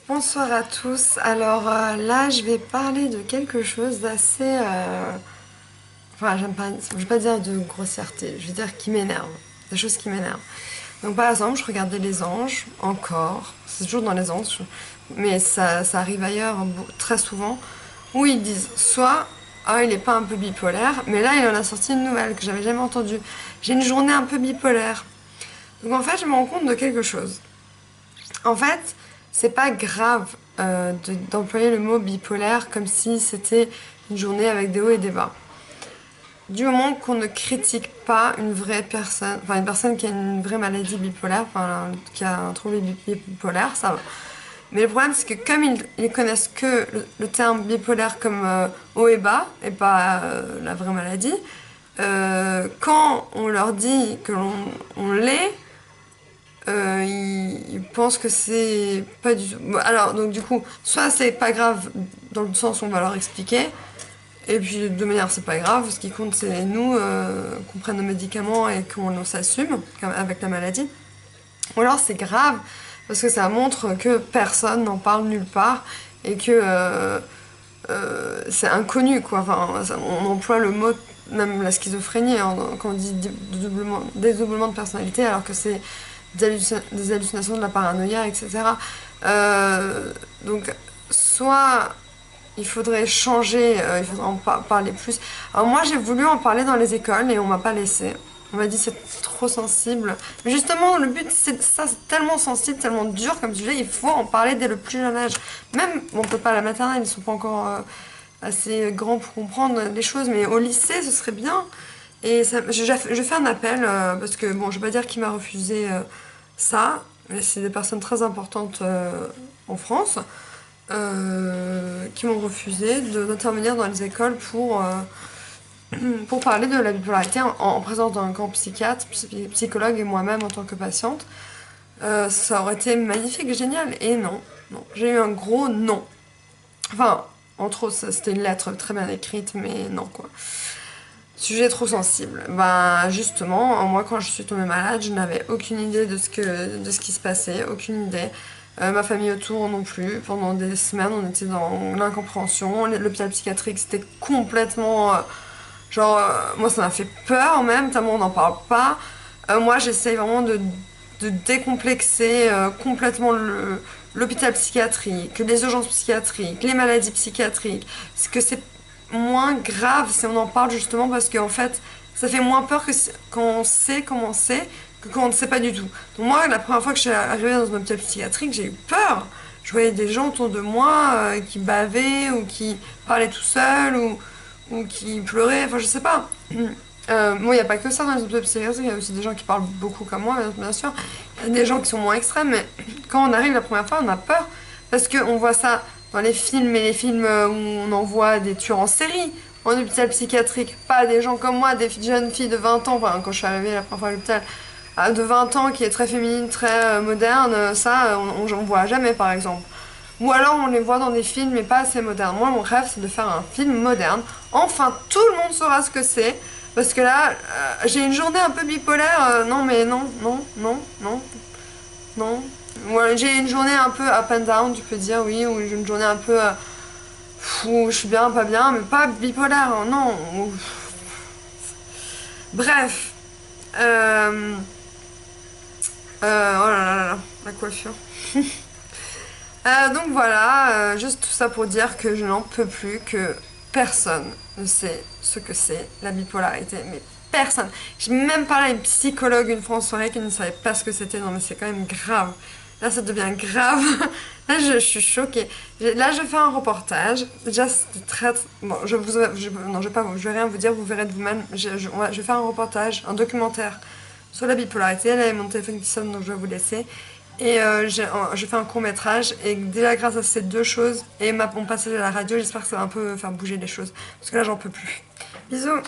Bonsoir à tous. Alors là, je vais parler de quelque chose d'assez... Enfin, je vais pas dire de grossièreté, je vais dire qui m'énerve. Des choses qui m'énervent. Donc par exemple, je regardais Les Anges, encore. C'est toujours dans Les Anges, mais ça arrive ailleurs très souvent, où ils disent soit ah, il est pas un peu bipolaire, mais là, il en a sorti une nouvelle que j'avais jamais entendue. J'ai une journée un peu bipolaire. Donc en fait, je me rends compte de quelque chose. En fait, c'est pas grave d'employer le mot bipolaire comme si c'était une journée avec des hauts et des bas. Du moment qu'on ne critique pas une vraie personne, enfin une personne qui a une vraie maladie bipolaire, enfin qui a un trouble bipolaire, ça va. Mais le problème, c'est que comme ils connaissent que le terme bipolaire comme haut et bas, et pas la vraie maladie, quand on leur dit que l'on l'est, ils pensent que c'est pas du tout. Alors, donc du coup, soit c'est pas grave dans le sens où on va leur expliquer, et puis de manière c'est pas grave, ce qui compte c'est nous qu'on prenne nos médicaments et qu'on s'assume avec la maladie. Ou alors c'est grave parce que ça montre que personne n'en parle nulle part et que c'est inconnu quoi. Enfin, on emploie le mot, même la schizophrénie, hein, quand on dit dédoublement de personnalité, alors que c'est des hallucinations, de la paranoïa, etc. Donc, soit il faudrait changer, il faudrait en parler plus. Alors moi, j'ai voulu en parler dans les écoles et on m'a pas laissé. On m'a dit c'est trop sensible. Mais justement, le but, c'est ça, c'est tellement sensible, tellement dur comme sujet, il faut en parler dès le plus jeune âge. Même, bon, peut-être pas à la maternelle, ils sont pas encore assez grands pour comprendre les choses, mais au lycée, ce serait bien. Et ça, je fais un appel, parce que, bon, je vais pas dire qui m'a refusé ça, mais c'est des personnes très importantes en France qui m'ont refusé d'intervenir dans les écoles pour parler de la bipolarité en présence d'un grand psychiatre, psychologue et moi-même en tant que patiente. Ça aurait été magnifique, génial. Et non, non. J'ai eu un gros non. Enfin, entre autres, c'était une lettre très bien écrite, mais non, quoi. Sujet trop sensible. Bah justement, moi quand je suis tombée malade, je n'avais aucune idée de ce qui se passait, aucune idée. Ma famille autour non plus. Pendant des semaines, on était dans l'incompréhension. L'hôpital psychiatrique, c'était complètement... moi ça m'a fait peur même, tellement on n'en parle pas. Moi j'essaye vraiment de décomplexer complètement l'hôpital psychiatrique, les urgences psychiatriques, les maladies psychiatriques. Parce que c'est moins grave si on en parle justement parce qu'en fait ça fait moins peur que quand on sait comment c'est que quand on ne sait pas du tout. Donc moi la première fois que je suis arrivée dans un hôpital psychiatrique j'ai eu peur. Je voyais des gens autour de moi qui bavaient ou qui parlaient tout seuls ou qui pleuraient, enfin je sais pas. Bon, il n'y a pas que ça dans les hôpitaux psychiatriques, il y a aussi des gens qui parlent beaucoup comme moi, bien sûr. Il y a des gens qui sont moins extrêmes, mais quand on arrive la première fois, on a peur. Parce qu'on voit ça dans les films, et les films où on envoie des tueurs en série en hôpital psychiatrique. Pas des gens comme moi, des jeunes filles de 20 ans, enfin, quand je suis arrivée la première fois à l'hôpital, de 20 ans, qui est très féminine, très moderne, ça, on voit jamais, par exemple. Ou alors on les voit dans des films mais pas assez modernes. Moi mon rêve c'est de faire un film moderne. Enfin tout le monde saura ce que c'est. Parce que là, j'ai une journée un peu bipolaire. Non mais non, non, non, non, non. Ouais, j'ai une journée un peu up and down, tu peux dire oui. Ou j'ai une journée un peu où je suis bien, pas bien, mais pas bipolaire, hein, non. Bref. Oh là là là là, la coiffure. Donc voilà, juste tout ça pour dire que je n'en peux plus, que personne ne sait ce que c'est la bipolarité, mais personne. J'ai même parlé à une psychologue une fois en soirée qui ne savait pas ce que c'était, non mais c'est quand même grave. Là ça devient grave, là je suis choquée. Là je fais un reportage, déjà c'était très... Bon, non je vais rien vous dire, vous verrez de vous-même. Je vais faire un reportage, un documentaire sur la bipolarité, là il y a mon téléphone qui sonne donc je vais vous laisser. Et j'ai fait un court métrage et déjà grâce à ces deux choses et mon passage à la radio, j'espère que ça va un peu faire bouger les choses. Parce que là j'en peux plus. Bisous.